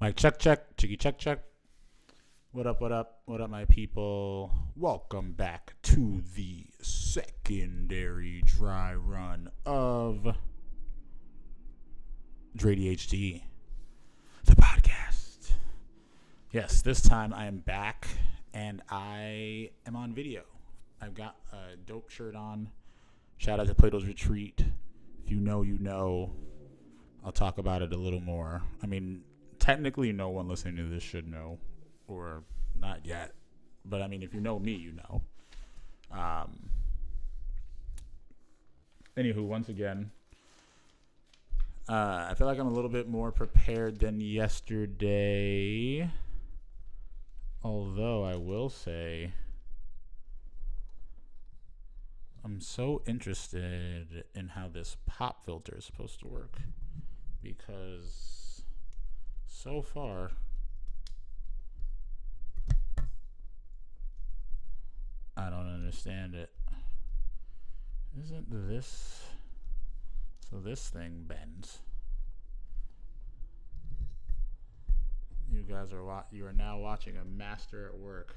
Mic check, check, chicky check, check. What up, what up, what up, my people? Welcome back to the secondary dry run of Dre-DHD, the podcast. Yes, this time I am back and I am on video. I've got a dope shirt on. Shout out to Plato's Retreat. If you know, you know. I'll talk about it a little more. I mean, technically no one listening to this should know, or not yet. But I mean, if you know me, you know. Anywho, once again, I feel like I'm a little bit more prepared than yesterday. Although I will say, I'm so interested in how this pop filter is supposed to work. Because so far, I don't understand it. Isn't this... So this thing bends. You guys are you are now watching a master at work.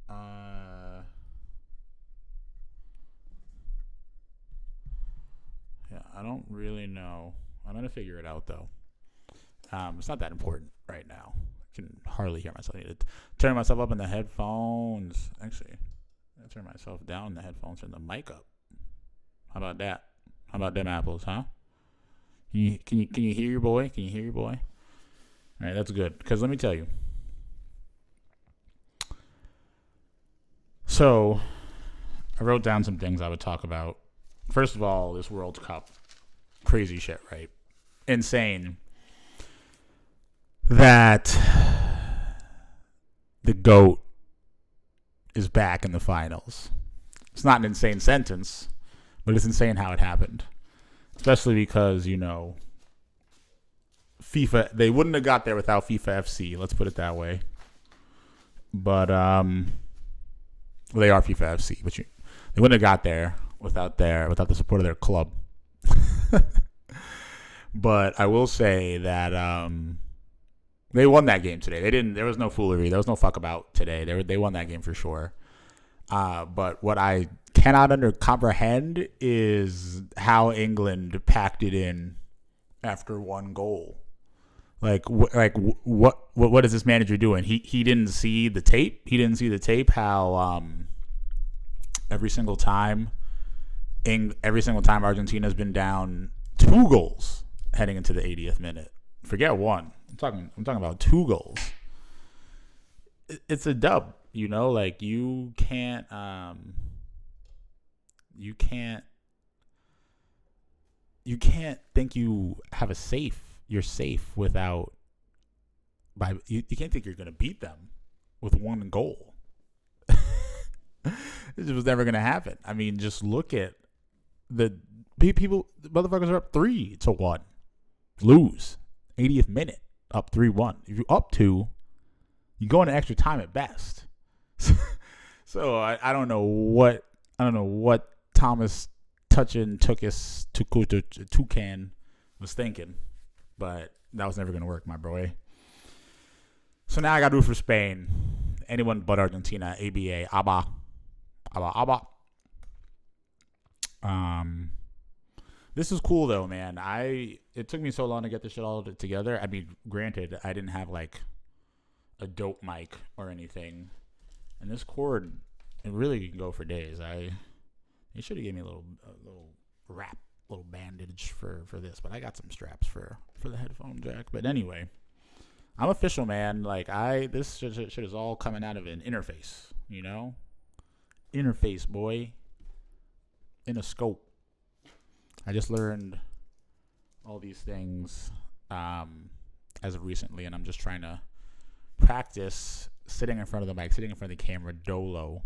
Yeah, I don't really know. I'm going to figure it out, though. It's not that important right now. I can hardly hear myself. I need to turn myself up in the headphones. Actually, I turn myself down in the headphones, turn the mic up. How about that? How about them apples, huh? Can you hear your boy? Can you hear your boy? All right, that's good. Because let me tell you. So, I wrote down some things I would talk about. First of all, this World Cup. Crazy shit, right? Insane that the GOAT is back in the finals. It's not an insane sentence, but it's insane how it happened. Especially because, you know, FIFA, they wouldn't have got there without FIFA FC, let's put it that way. But they are FIFA FC, but they wouldn't have got there without the support of their club. But I will say that they won that game today. There was no foolery. There was no fuck about today. They won that game for sure. But what I cannot comprehend is how England packed it in after one goal. What is this manager doing? He didn't see the tape. He didn't see the tape. How every single time Argentina's been down 2 goals heading into the 80th minute. Forget one. I'm talking about 2 goals. It's a dub, you know. Like you can't think you have a safe. You're safe without. You can't think you're gonna beat them with 1 goal. This was never gonna happen. I mean, just look at the people. The motherfuckers are up 3-1. Lose 80th minute, up 3-1. If you're up 2, you go into extra time at best. So I don't know what Thomas Touchan Tuchel was thinking, but that was never gonna work, my boy. So now I got to root for Spain. Anyone but Argentina. ABA. ABBA. This is cool though, man. It took me so long to get this shit all together. I mean, granted, I didn't have like a dope mic or anything, and this cord, it really can go for days. They should have gave me a little wrap, little bandage for this, but I got some straps for the headphone jack. But anyway, I'm official, man. Like this shit is all coming out of an interface, you know, interface, boy, in a scope. I just learned all these things as of recently, and I'm just trying to practice sitting in front of the mic, sitting in front of the camera, dolo.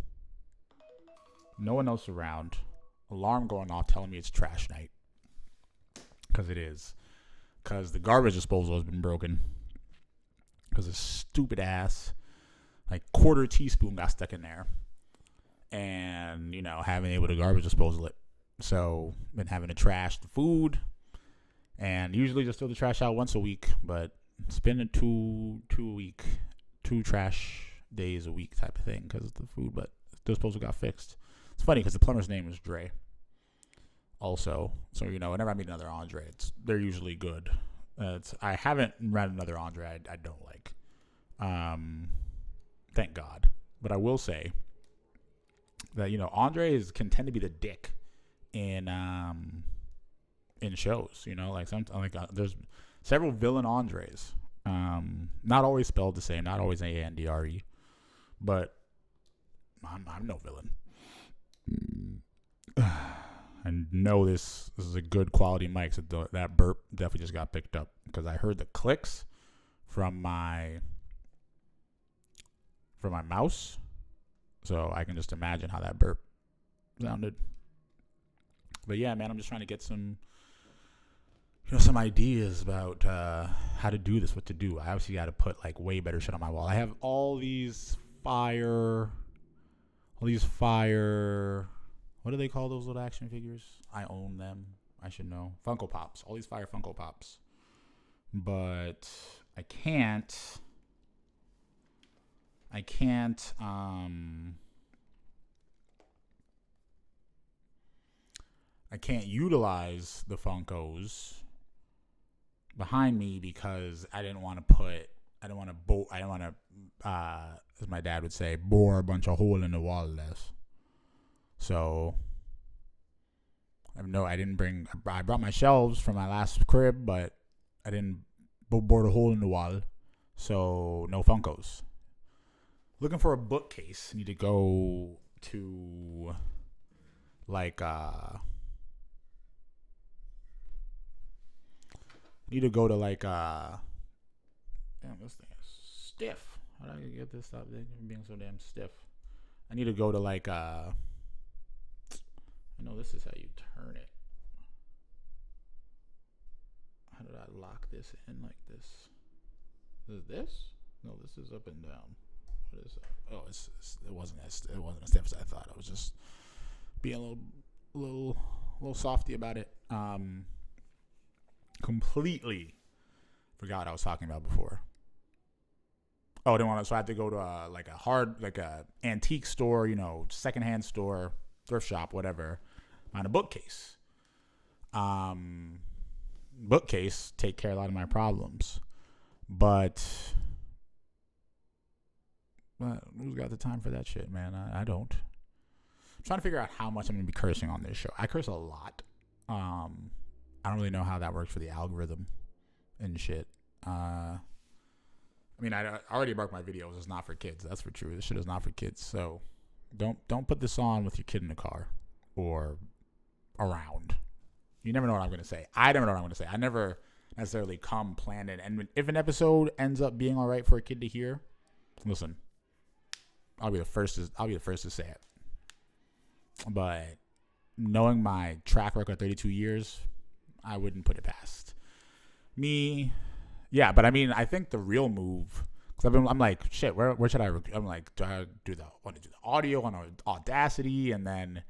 No one else around. Alarm going off telling me it's trash night. Because it is. Because the garbage disposal has been broken. Because a stupid ass, like, 1/4 teaspoon got stuck in there. And, you know, haven't able to garbage disposal it. So, been having to trash the food. And usually just throw the trash out once a week. But spend a two trash days a week type of thing because of the food, but those supposed to got fixed. It's funny because the plumber's name is Dre. Also, so whenever I meet another Andre, they're usually good. I haven't read another Andre I don't like. Thank God. But I will say that Andres can tend to be the dick in shows. There's several villain Andres. Not always spelled the same, not always Andre, but I'm no villain. I know this is a good quality mic, so that burp definitely just got picked up because I heard the clicks from my mouse, so I can just imagine how that burp sounded. But yeah, man, I'm just trying to get some ideas about how to do this, what to do. I obviously got to put like way better shit on my wall. I have all these fire. What do they call those little action figures? I own them. I should know. Funko Pops. All these fire Funko Pops. But I can't utilize the Funkos behind me because I didn't want to, as my dad would say, bore a bunch of hole in the wall less. So I brought my shelves from my last crib, but I didn't bore a hole in the wall. So no Funkos. Looking for a bookcase. Need to go to damn, this thing is stiff. How do I get this up? Being so damn stiff. I need to go to I know this is how you turn it. How did I lock this in like this? Is this? No, this is up and down. What is that? Oh, it wasn't as stiff as I thought. I was just being a little softy about it. Completely forgot what I was talking about before. Oh, I didn't want to. So I had to go to a antique store, secondhand store, thrift shop, whatever, on a bookcase. Bookcase take care of a lot of my problems, but who's got the time for that shit, man? I don't. I'm trying to figure out how much I'm gonna be cursing on this show. I curse a lot. I don't really know how that works for the algorithm and shit. I already marked my videos. It's not for kids. That's for true. This shit is not for kids. So don't put this on with your kid in the car or around. You never know what I'm going to say. I never know what I'm going to say. I never necessarily come planned it. And if an episode ends up being all right for a kid to hear, listen, I'll be the first to say it. But knowing my track record, 32 years, I wouldn't put it past me. Yeah, but I think the real move, because I'm like, shit, where should I? I'm like, do I want to do the audio on Audacity and then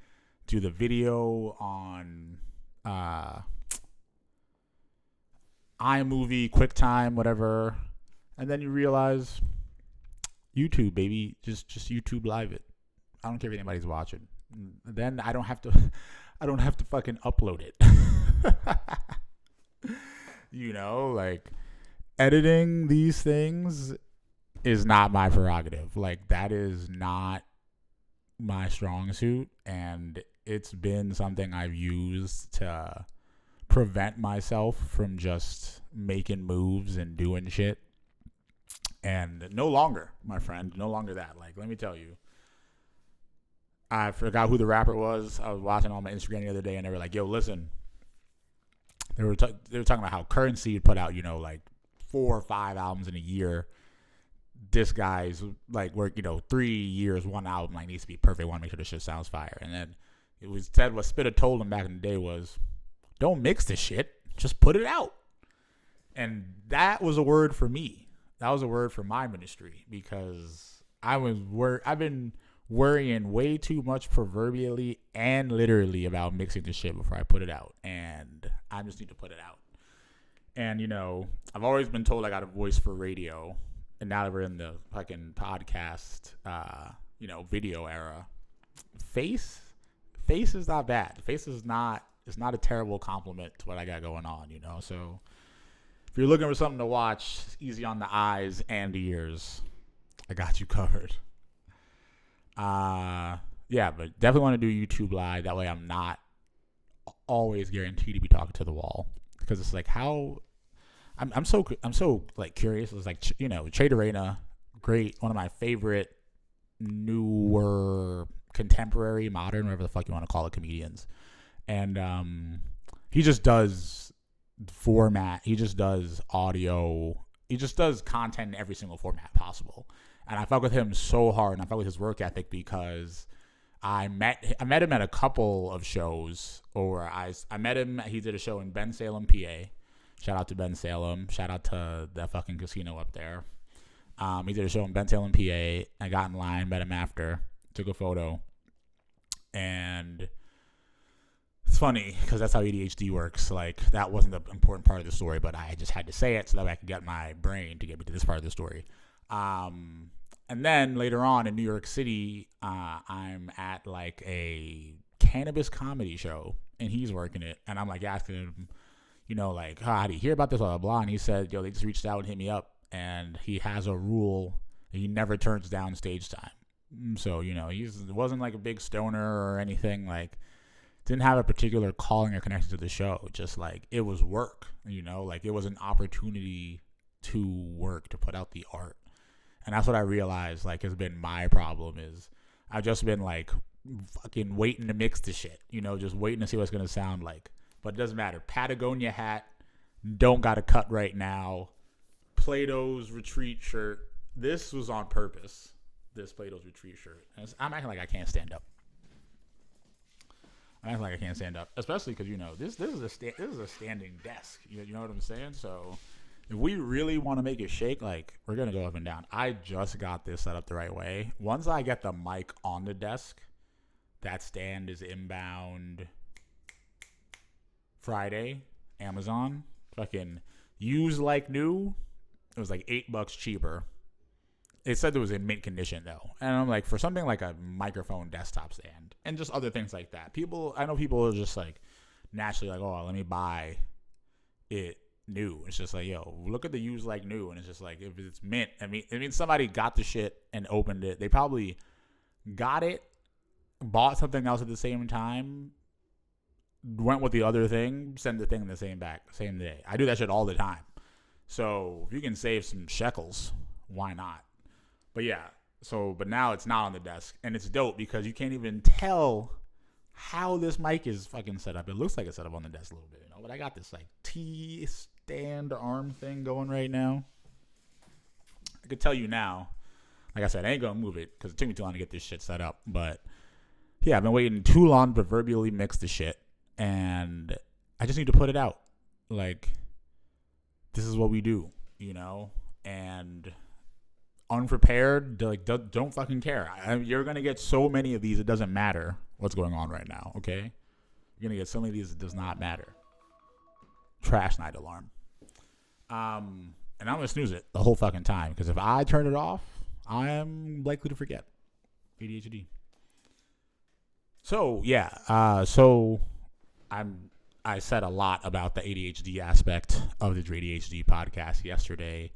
do the video on iMovie, QuickTime, whatever, and then you realize YouTube, baby, just YouTube live it. I don't care if anybody's watching. Then I don't have to fucking upload it. Editing these things is not my prerogative. That is not my strong suit, and it's been something I've used to prevent myself from just making moves and doing shit. And no longer, my friend, no longer that. Let me tell you, I forgot who the rapper was. I was watching on my Instagram the other day, and they were like, yo, listen. They were talking about how Currency would put out, 4 or 5 albums in a year. This guy's work, 3 years, 1 album, needs to be perfect. Want to make sure this shit sounds fire. And then it was said what Spitta told him back in the day was, don't mix this shit, just put it out. And that was a word for me. That was a word for my ministry, because I've been worrying way too much proverbially and literally about mixing this shit before I put it out. And I just need to put it out. And, I've always been told I got a voice for radio. And now that we're in the fucking podcast, video era, face is not bad. Face is not, it's not a terrible compliment to what I got going on, So if you're looking for something to watch, it's easy on the eyes and ears. I got you covered. Yeah, but definitely want to do YouTube Live. That way I'm not always guaranteed to be talking to the wall. Because it's like how... I'm so like curious. It's like, Trade Arena, great, one of my favorite newer contemporary, modern, whatever the fuck you want to call it, comedians. And he just does format. He just does audio. He just does content in every single format possible. And I fuck with him so hard, and I fuck with his work ethic because I met him at a couple of shows. Or I met him. He did a show in Bensalem, PA. Shout out to Bensalem. Shout out to that fucking casino up there. He did a show in Bensalem, PA. I got in line, met him after, took a photo. And it's funny because that's how ADHD works. Like, that wasn't the important part of the story, but I just had to say it so that I could get my brain to get me to this part of the story. And then later on in New York City, I'm at like a cannabis comedy show, and he's working it. And I'm like asking him, how do you hear about this, blah, blah, blah. And he said, they just reached out and hit me up. And he has a rule that he never turns down stage time. So, he wasn't like a big stoner or anything. Like, didn't have a particular calling or connection to the show. Just like, it was work, like it was an opportunity to work, to put out the art. And that's what I realized, like, has been my problem is I've just been like fucking waiting to mix the shit, just waiting to see what it's going to sound like. But it doesn't matter. Patagonia hat, don't got a cut right now. Plato's retreat shirt. This was on purpose. This Plato's retreat shirt. I'm acting like I can't stand up. Especially because this is a standing desk. You know what I'm saying? So if we really want to make it shake, like, we're gonna go up and down. I just got this set up the right way. Once I get the mic on the desk, that stand is inbound Friday, Amazon. Fucking used like new. It was like $8 cheaper. It said it was in mint condition though. And I'm like, for something like a microphone desktop stand and just other things like that. I know people are just like naturally like, oh, let me buy it new. It's just like, yo, look at the used like new. And it's just like, if it's mint, I mean somebody got the shit and opened it. They probably got it, bought something else at the same time, went with the other thing, send the thing in the same day. I do that shit all the time. So if you can save some shekels, why not? But yeah, but now it's not on the desk, and it's dope because you can't even tell how this mic is fucking set up. It looks like it's set up on the desk a little bit, but I got this like T-stand arm thing going right now. I could tell you now, like I said, I ain't gonna move it because it took me too long to get this shit set up. But yeah, I've been waiting too long to proverbially mix the shit. And I just need to put it out. Like, this is what we do, and unprepared, like, don't fucking care. You're going to get so many of these, it doesn't matter what's going on right now, okay? You're going to get so many of these, it does not matter. Trash night alarm. And I'm going to snooze it the whole fucking time, because if I turn it off, I am likely to forget. ADHD. So, yeah, I said a lot about the ADHD aspect of the Dre-DHD podcast yesterday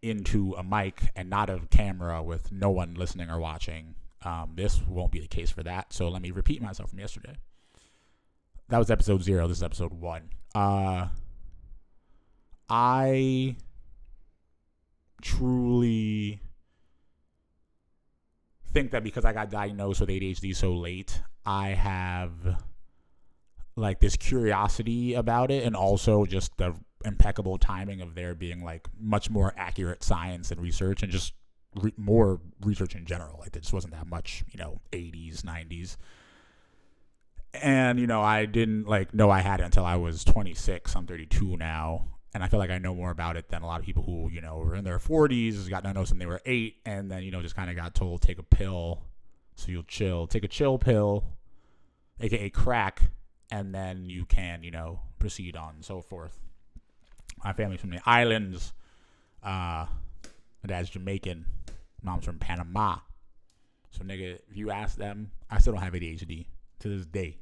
into a mic and not a camera with no one listening or watching. This won't be the case for that, so let me repeat myself from yesterday. That was episode 0. This is episode 1. I truly think that because I got diagnosed with ADHD so late, I have like this curiosity about it, and also just the impeccable timing of there being like much more accurate science and research, and just more research in general. Like, there just wasn't that much, 80s, 90s. And, I didn't know I had it until I was 26. I'm 32 now. And I feel like I know more about it than a lot of people who, were in their 40s, got diagnosed when they were 8, and then, just kind of got told, take a pill so you'll chill. Take a chill pill, aka crack, and then you can, proceed on and so forth. My family's from the islands. My dad's Jamaican. Mom's from Panama. So, nigga, if you ask them, I still don't have ADHD to this day.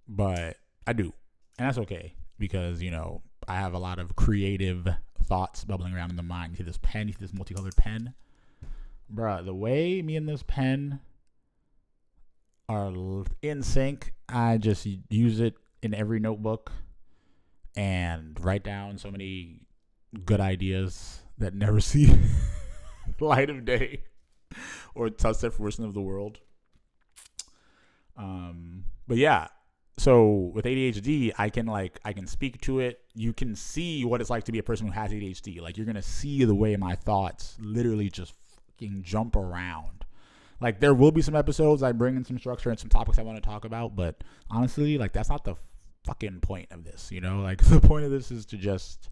But I do. And that's okay because, I have a lot of creative thoughts bubbling around in the mind. You see this pen? You see this multicolored pen? Bruh, the way me and this pen are in sync, I just use it in every notebook and write down so many good ideas that never see light of day or touch the fruition of the world. But yeah, so with ADHD, I can speak to it. You can see what it's like to be a person who has ADHD. Like, you're gonna see the way my thoughts literally just fucking jump around. Like, there will be some episodes I bring in some structure and some topics I want to talk about, but honestly, like, that's not the fucking point of this, Like, the point of this is to just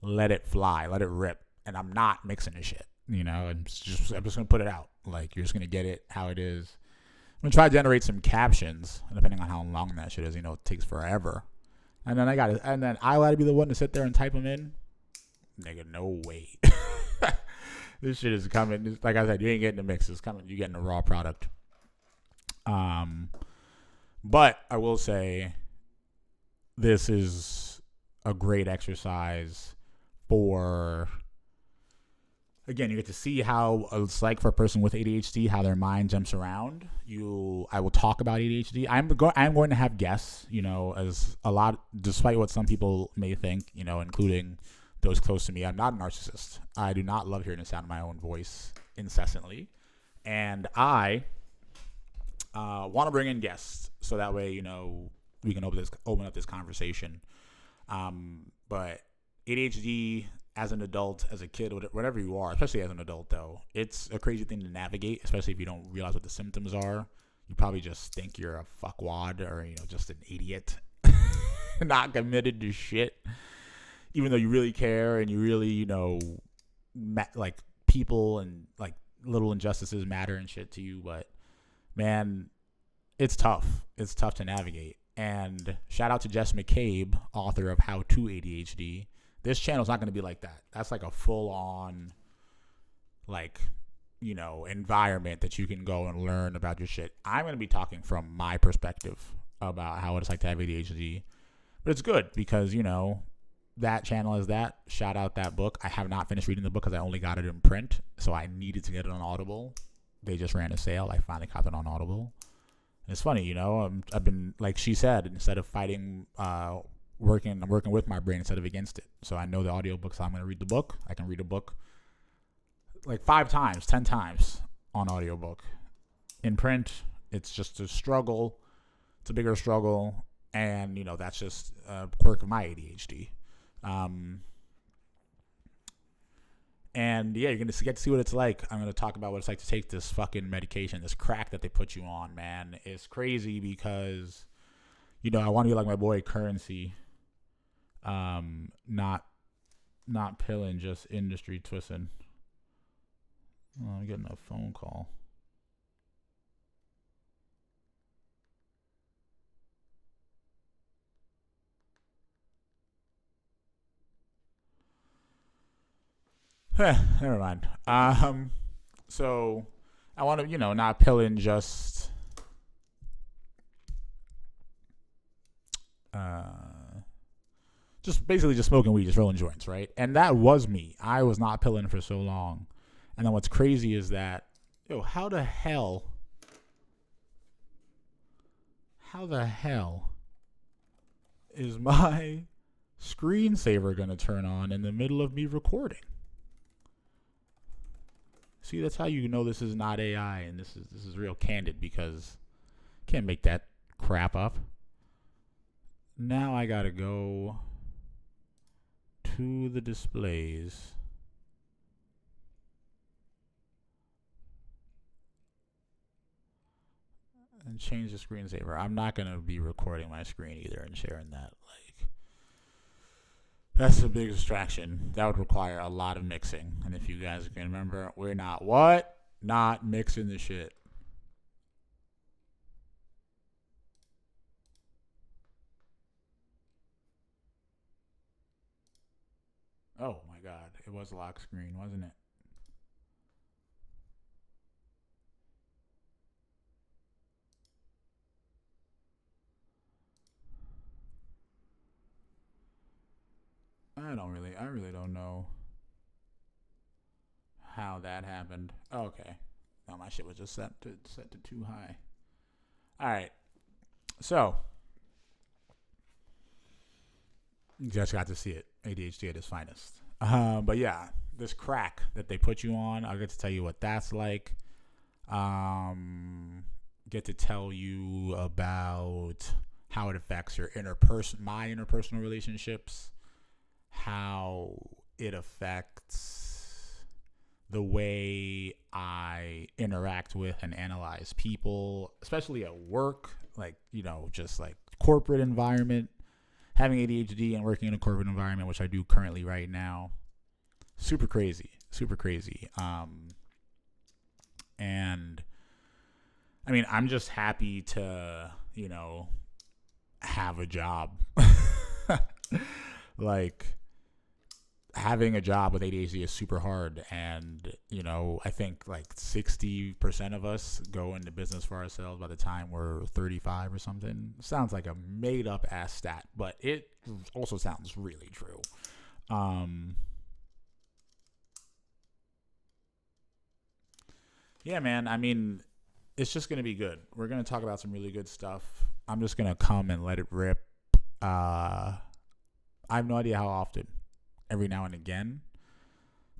let it fly, let it rip, and I'm not mixing the shit, I'm just gonna put it out. Like, you're just gonna get it how it is. I'm gonna try to generate some captions, and depending on how long that shit is, it takes forever. And then I gotta be the one to sit there and type them in. Nigga, no way. This shit is coming. Like I said, you ain't getting the mix. It's coming. You're getting a raw product. But I will say, this is a great exercise for. Again, you get to see how it's like for a person with ADHD, how their mind jumps around. I will talk about ADHD. I'm going to have guests, as a lot, despite what some people may think, including those close to me. I'm not a narcissist. I do not love hearing the sound of my own voice incessantly. And I want to bring in guests so that way, we can open up this conversation. But ADHD, as an adult, as a kid, whatever you are, especially as an adult, though, it's a crazy thing to navigate, especially if you don't realize what the symptoms are. You probably just think you're a fuckwad or, just an idiot, not committed to shit, even though you really care and you really, like, people and, like, little injustices matter and shit to you. But, man, it's tough. It's tough to navigate. And shout out to Jess McCabe, author of How to ADHD. This channel's not going to be like that. That's like a full-on, like, environment that you can go and learn about your shit. I'm going to be talking from my perspective about how it's like to have ADHD. But it's good because, that channel is that. Shout out that book. I have not finished reading the book because I only got it in print, so I needed to get it on Audible. They just ran a sale. I finally got it on Audible. And it's funny, I've been, like she said, instead of fighting, I'm working with my brain instead of against it. So I know the audiobook, so I'm going to read the book. I can read a book like 5 times, 10 times on audiobook. In print, it's just a struggle. It's a bigger struggle. And, that's just a quirk of my ADHD. And yeah, you're going to get to see what it's like. I'm going to talk about what it's like to take this fucking medication, this crack that they put you on, man. It's crazy because, I want to be like my boy Currency. Not pilling, just industry twisting. Oh, I'm getting a phone call. Never mind. So I want to, not pilling, just basically just smoking weed, just rolling joints, right? And that was me. I was not pilling for so long. And then what's crazy is that, how the hell is my screensaver going to turn on in the middle of me recording? See, that's how you know this is not AI and this is real candid, because can't make that crap up. Now I got to go to the displays. And change the screensaver. I'm not going to be recording my screen either and sharing that. Like, that's a big distraction. That would require a lot of mixing. And if you guys can remember, we're not mixing the shit. Oh my God, it was lock screen, wasn't it? I really don't know how that happened. Oh, okay. No, my shit was just set to too high. All right. So you just got to see it. ADHD at its finest. But yeah, this crack that they put you on, I'll get to tell you what that's like. Get to tell you about how it affects my interpersonal relationships, how it affects the way I interact with and analyze people, especially at work, like, just like corporate environment. Having ADHD and working in a corporate environment, which I do currently right now, super crazy. And I mean, I'm just happy to, have a job. Like, having a job with ADHD is super hard. And, I think like 60% of us go into business for ourselves by the time we're 35 or something. Sounds like a made up ass stat, but it also sounds really true. Yeah, man. I mean, it's just going to be good. We're going to talk about some really good stuff. I'm just going to come and let it rip. I have no idea how often. Every now and again.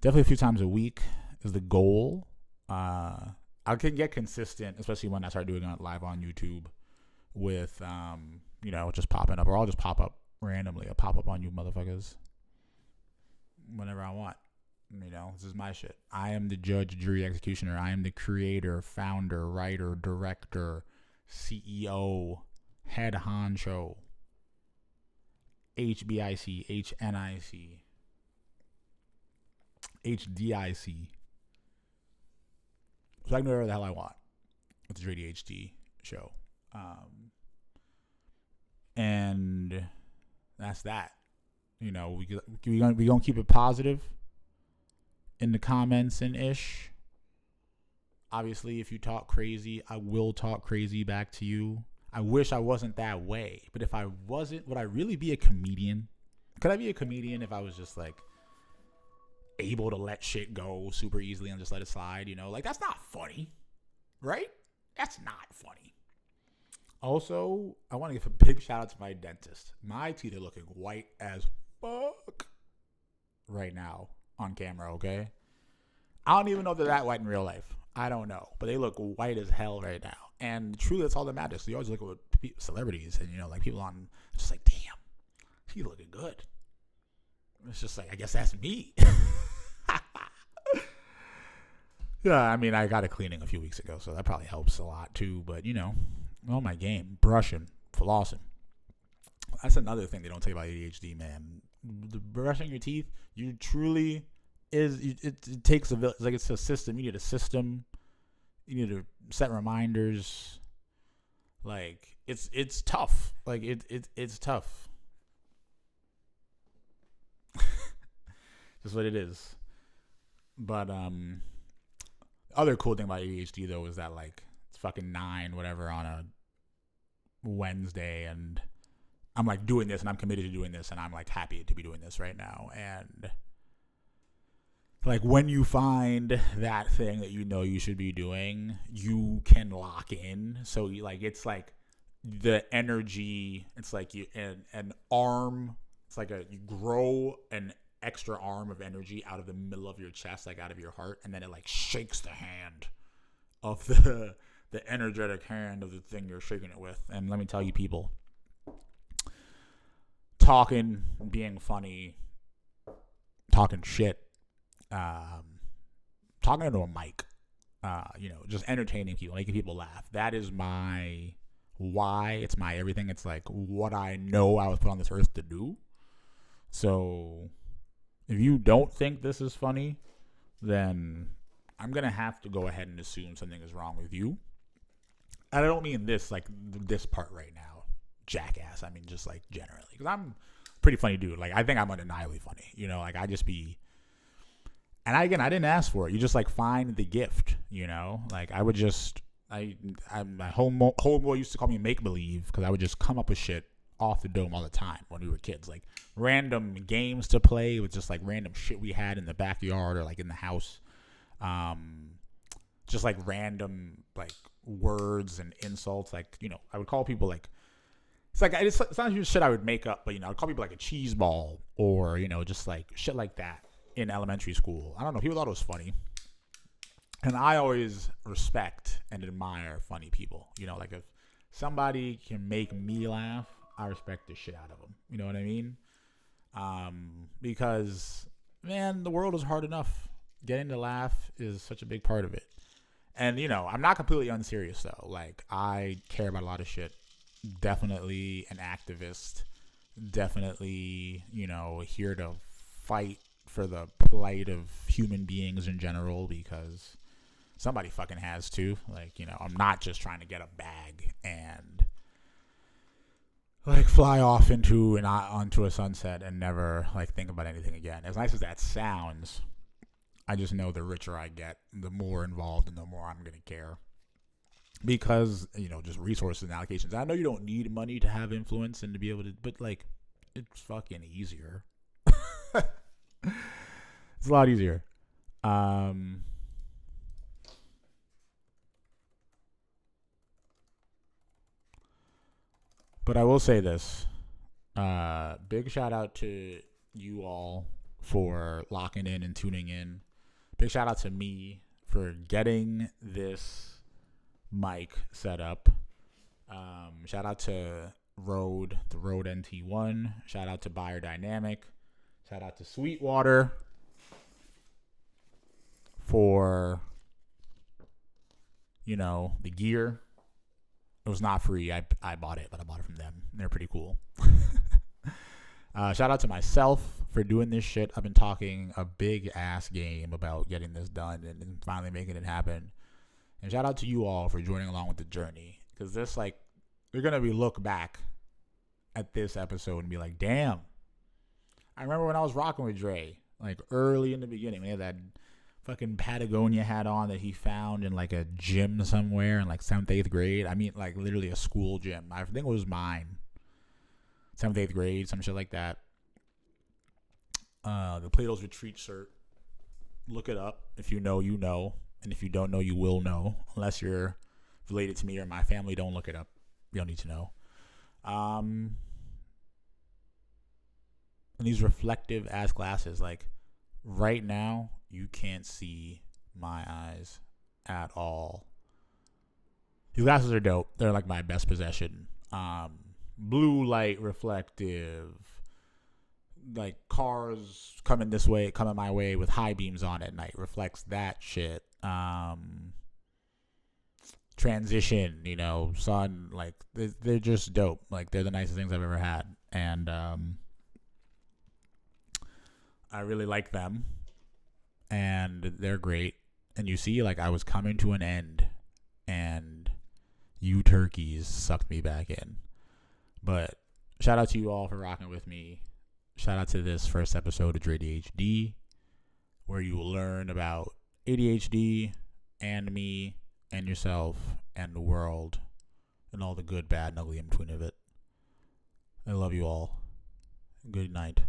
Definitely a few times a week is the goal. I can get consistent, especially when I start doing it live on YouTube with, just popping up. Or I'll just pop up randomly. I'll pop up on you motherfuckers whenever I want. This is my shit. I am the judge, jury, executioner. I am the creator, founder, writer, director, CEO, head honcho, HBIC, HNIC, HDIC. So I can do whatever the hell I want with the Dre-DHD show. And that's that. We gonna keep it positive in the comments and ish. Obviously, if you talk crazy, I will talk crazy back to you. I wish I wasn't that way. But if I wasn't, would I really be a comedian? Could I be a comedian if I was just like able to let shit go super easily and just let it slide? Like, that's not funny, right? That's not funny. Also, I want to give a big shout out to my dentist. My teeth are looking white as fuck right now on camera, okay? I don't even know if they're that white in real life. I don't know. But they look white as hell right now. And truly, that's all that matters. So you always look at celebrities and, like people on, just like, damn, he's looking good. It's just like, I guess that's me. Yeah, I mean, I got a cleaning a few weeks ago, so that probably helps a lot too. But, my game, brushing, flossing. That's another thing they don't tell you about ADHD, man. The brushing your teeth, you truly it takes a village. Like, it's a system. You need a system. You need to set reminders. Like, it's tough. Like, it's tough. Just what it is. But other cool thing about ADHD though is that, like, it's fucking 9 whatever on a Wednesday, and I'm like doing this, and I'm committed to doing this, and I'm like happy to be doing this right now. And like, when you find that thing that you should be doing, you can lock in. So it's like the energy. It's like an arm. It's like you grow an extra arm of energy out of the middle of your chest, like out of your heart, and then it like shakes the hand of the energetic hand of the thing you're shaking it with. And let me tell you, people, talking, being funny, talking shit, talking into a mic, just entertaining people, making people laugh. That is my why. It's my everything. It's like what I know I was put on this earth to do. So if you don't think this is funny, then I'm going to have to go ahead and assume something is wrong with you. And I don't mean this, like this part right now, jackass. I mean just like generally. Because I'm pretty funny dude. Like, I think I'm undeniably funny. You know, like, I just be. And I didn't ask for it. You just, like, find the gift, you know? Like, I would just. My homeboy used to call me make believe because I would just come up with shit off the dome all the time when we were kids. Like, random games to play with just, like, random shit we had in the backyard or, like, in the house. Just, like, random, like, words and insults. Like, you know, I would call people, like, it's not just shit I would make up, but, you know, I'd call people, like, a cheese ball or, you know, just, like, shit like that in elementary school. I don't know. People thought it was funny. And I always respect and admire funny people. You know, like, if somebody can make me laugh, I respect the shit out of them. You know what I mean? Because, man, the world is hard enough. Getting to laugh is such a big part of it. And, you know, I'm not completely unserious, though. Like, I care about a lot of shit. Definitely an activist. Definitely, you know, here to fight for the plight of human beings in general, because somebody fucking has to. Like, you know, I'm not just trying to get a bag and, like, fly off onto a sunset and never, like, think about anything again. As nice as that sounds, I just know the richer I get, the more involved and the more I'm going to care. Because, you know, just resources and allocations. I know you don't need money to have influence and to be able to, but, like, it's fucking easier. It's a lot easier. But I will say this. Big shout out to you all for locking in and tuning in. Big shout out to me for getting this mic set up. Shout out to the Rode NT1. Shout out to Biodynamic. Shout out to Sweetwater for, you know, the gear. It was not free. I bought it, but I bought it from them. They're pretty cool. Shout out to myself for doing this shit. I've been talking a big ass game about getting this done and finally making it happen. And shout out to you all for joining along with the journey. Because this, like, you're going to be look back at this episode and be like, damn. I remember when I was rocking with Dre, like, early in the beginning, when he had that fucking Patagonia hat on that he found in, like, a gym somewhere in, like, 7th, 8th grade. I mean, like, literally a school gym. I think it was mine. 7th, 8th grade, some shit like that. The Plato's Retreat shirt. Look it up. If you know, you know. And if you don't know, you will know. Unless you're related to me or my family, don't look it up. You don't need to know. And these reflective ass glasses, like, right now, you can't see my eyes at all. These glasses are dope. They're, like, my best possession. Blue light reflective. Like, cars coming my way with high beams on at night reflects that shit. Transition, you know, sun, like, they're just dope. Like, they're the nicest things I've ever had. And I really like them. And they're great. And you see, like, I was coming to an end. And you turkeys sucked me back in. But shout out to you all for rocking with me. Shout out to this first episode of Dre-DHD, where you will learn about ADHD and me and yourself and the world and all the good, bad, and ugly in between of it. I love you all. Good night.